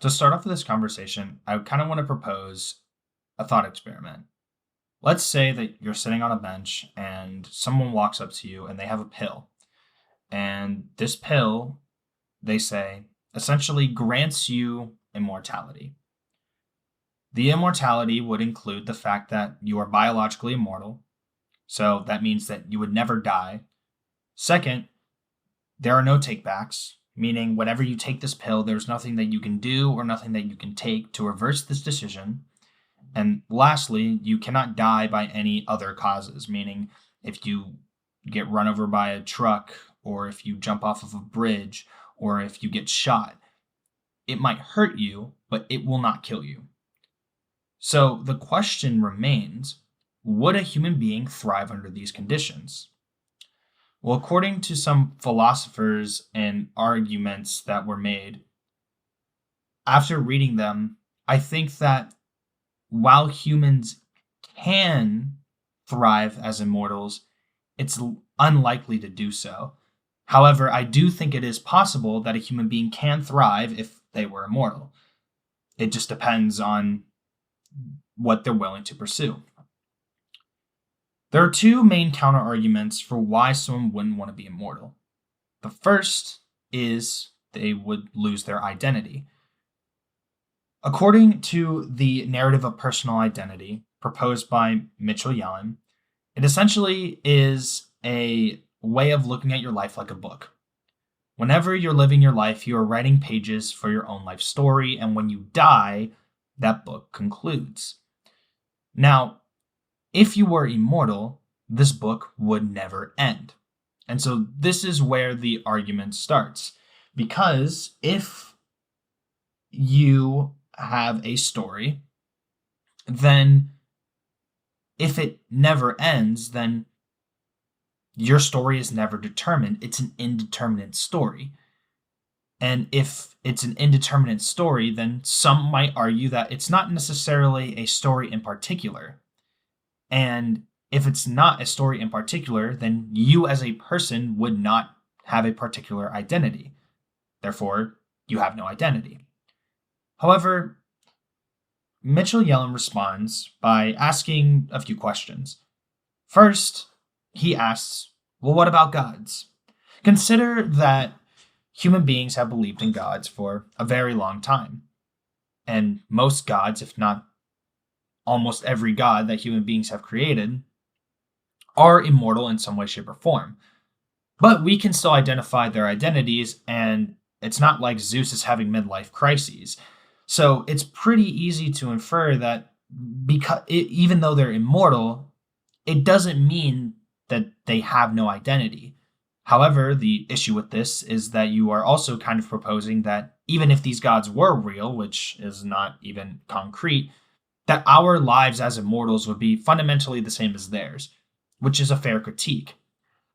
To start off with this conversation, I kind of want to propose a thought experiment. Let's say that you're sitting on a bench and someone walks up to you and they have a pill. And this pill, they say, essentially grants you immortality. The immortality would include the fact that you are biologically immortal. So that means that you would never die. Second, there are no takebacks, meaning whenever you take this pill, there's nothing that you can do or nothing that you can take to reverse this decision. And lastly, you cannot die by any other causes, meaning if you get run over by a truck, or if you jump off of a bridge, or if you get shot, it might hurt you, but it will not kill you. So the question remains, would a human being thrive under these conditions? Well, according to some philosophers and arguments that were made, after reading them, I think that while humans can thrive as immortals, it's unlikely to do so. However, I do think it is possible that a human being can thrive if they were immortal. It just depends on what they're willing to pursue. There are two main counter arguments for why someone wouldn't want to be immortal. The first is they would lose their identity. According to the narrative of personal identity proposed by Mitchell Yellen, it essentially is a way of looking at your life like a book. Whenever you're living your life, you are writing pages for your own life story, and when you die, that book concludes. Now, if you were immortal, this book would never end. And so this is where the argument starts. Because if you have a story, then if it never ends, then your story is never determined. It's an indeterminate story. And if it's an indeterminate story, then some might argue that it's not necessarily a story in particular. And if it's not a story in particular, then you as a person would not have a particular identity. Therefore, you have no identity. However, Mitchell Yellen responds by asking a few questions. First, he asks, well, what about gods? Consider that human beings have believed in gods for a very long time. And most gods, if not almost every god that human beings have created, are immortal in some way, shape, or form. But we can still identify their identities, and it's not like Zeus is having midlife crises. So it's pretty easy to infer that even though they're immortal, it doesn't mean that they have no identity. However, the issue with this is that you are also kind of proposing that even if these gods were real, which is not even concrete, that our lives as immortals would be fundamentally the same as theirs, which is a fair critique.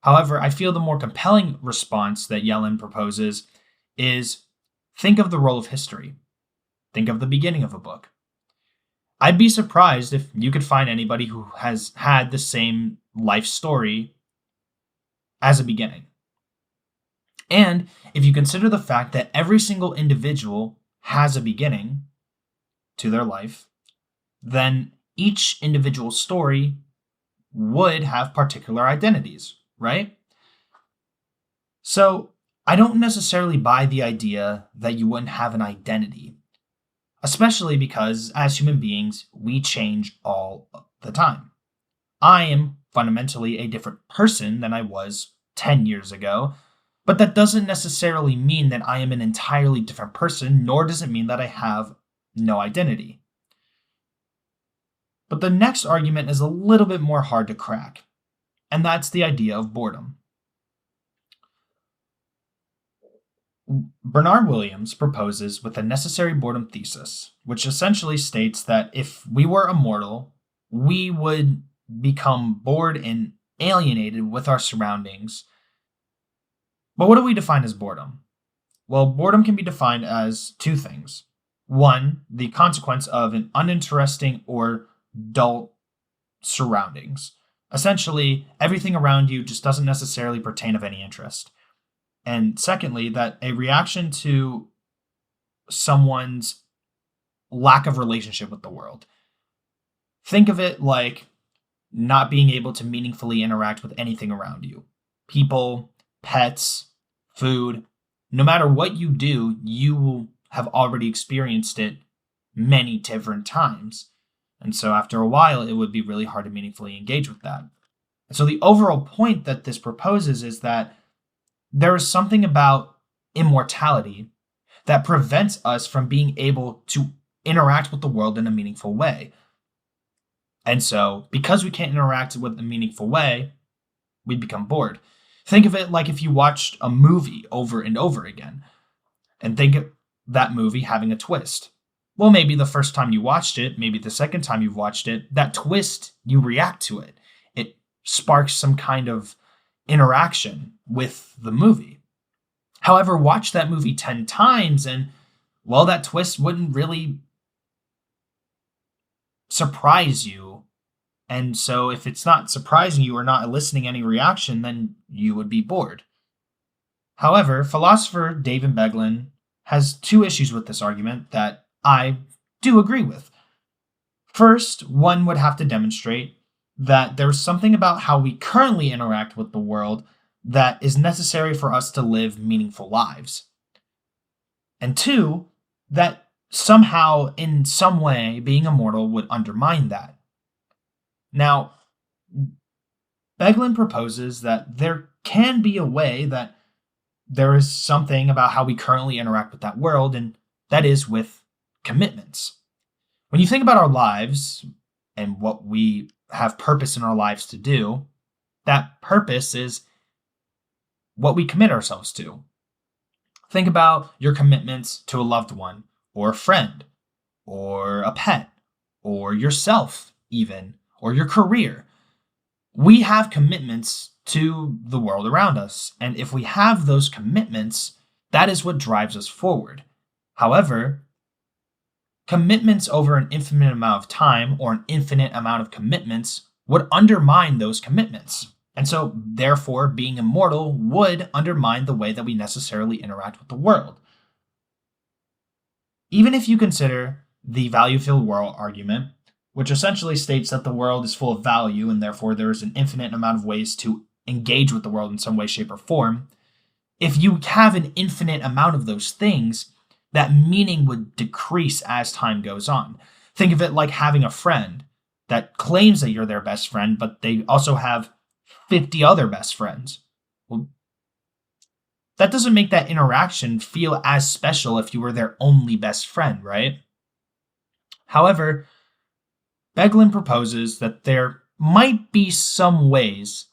However, I feel the more compelling response that Yellen proposes is think of the role of history. Think of the beginning of a book. I'd be surprised if you could find anybody who has had the same life story as a beginning. And if you consider the fact that every single individual has a beginning to their life, then each individual story would have particular identities, right? So I don't necessarily buy the idea that you wouldn't have an identity, especially because as human beings, we change all the time. I am fundamentally a different person than I was 10 years ago, but that doesn't necessarily mean that I am an entirely different person, nor does it mean that I have no identity. But the next argument is a little bit more hard to crack, and that's the idea of boredom. Bernard Williams proposes with the necessary boredom thesis, which essentially states that if we were immortal, we would become bored and alienated with our surroundings. But what do we define as boredom? Well, boredom can be defined as two things. One, the consequence of an uninteresting or dull surroundings. Essentially, everything around you just doesn't necessarily pertain of any interest. And secondly, that a reaction to someone's lack of relationship with the world. Think of it like not being able to meaningfully interact with anything around you, people, pets, food. No matter what you do, you will have already experienced it many different times. And so after a while, it would be really hard to meaningfully engage with that. And so the overall point that this proposes is that there is something about immortality that prevents us from being able to interact with the world in a meaningful way. And so, because we can't interact with a meaningful way, we become bored. Think of it like if you watched a movie over and over again, and think of that movie having a twist. Well, maybe the first time you watched it, maybe the second time you've watched it, that twist, you react to it. It sparks some kind of interaction with the movie. However, watch that movie 10 times and, well, that twist wouldn't really surprise you. And so if it's not surprising you or not eliciting any reaction, then you would be bored. However, philosopher David Beglin has two issues with this argument that I do agree with. First, one would have to demonstrate that there's something about how we currently interact with the world that is necessary for us to live meaningful lives. And two, that somehow, in some way, being immortal would undermine that. Now, Beglin proposes that there can be a way that there is something about how we currently interact with that world, and that is with commitments. When you think about our lives and what we have purpose in our lives to do, that purpose is what we commit ourselves to. Think about your commitments to a loved one, or a friend, or a pet, or yourself, even, or your career. We have commitments to the world around us, and if we have those commitments, that is what drives us forward. However, commitments over an infinite amount of time or an infinite amount of commitments would undermine those commitments. And so, therefore, being immortal would undermine the way that we necessarily interact with the world. Even if you consider the value-filled world argument, which essentially states that the world is full of value and therefore there is an infinite amount of ways to engage with the world in some way, shape, or form, if you have an infinite amount of those things, that meaning would decrease as time goes on. Think of it like having a friend that claims that you're their best friend, but they also have 50 other best friends. Well, that doesn't make that interaction feel as special if you were their only best friend, right? However, Beglin proposes that there might be some ways,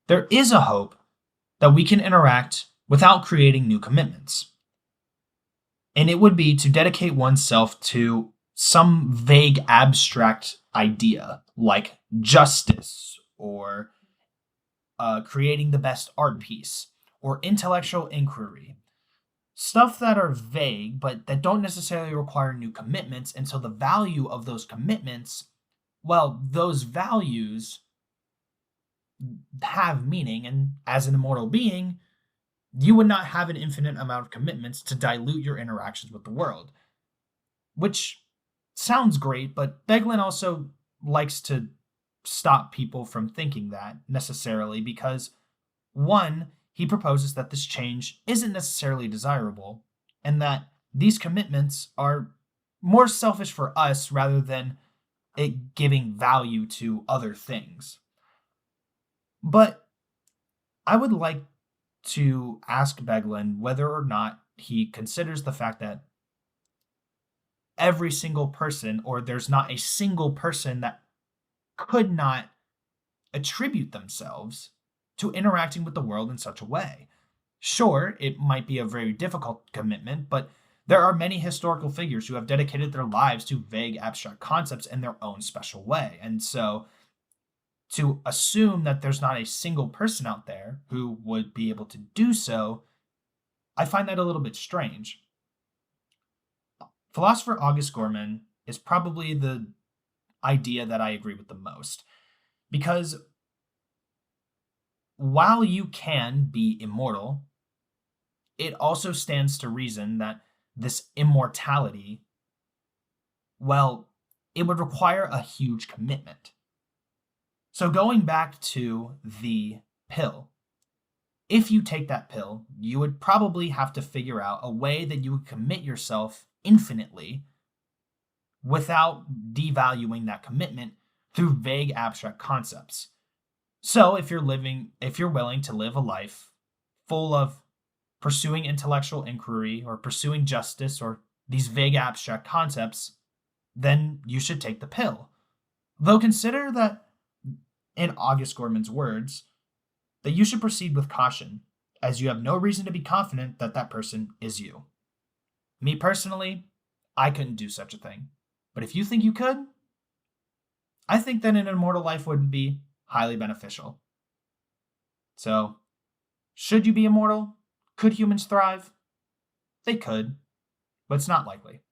there is a hope that we can interact without creating new commitments. And it would be to dedicate oneself to some vague abstract idea like justice or creating the best art piece or intellectual inquiry. Stuff that are vague but that don't necessarily require new commitments, and so the value of those commitments, well, those values have meaning, and as an immortal being, you would not have an infinite amount of commitments to dilute your interactions with the world. Which sounds great, but Beglin also likes to stop people from thinking that necessarily because, one, he proposes that this change isn't necessarily desirable and that these commitments are more selfish for us rather than it giving value to other things. But I would like to ask Beglin whether or not he considers the fact that every single person, or there's not a single person that could not attribute themselves to interacting with the world in such a way. Sure, it might be a very difficult commitment, but there are many historical figures who have dedicated their lives to vague abstract concepts in their own special way. And so to assume that there's not a single person out there who would be able to do so, I find that a little bit strange. Philosopher August Gorman is probably the idea that I agree with the most. Because while you can be immortal, it also stands to reason that this immortality, well, it would require a huge commitment. So, going back to the pill, if you take that pill, you would probably have to figure out a way that you would commit yourself infinitely without devaluing that commitment through vague abstract concepts. So, if you're willing to live a life full of pursuing intellectual inquiry or pursuing justice or these vague abstract concepts, then you should take the pill. Though consider that, in August Gorman's words, that you should proceed with caution, as you have no reason to be confident that that person is you. Me personally, I couldn't do such a thing. But if you think you could, I think that an immortal life would be highly beneficial. So, should you be immortal? Could humans thrive? They could, but it's not likely.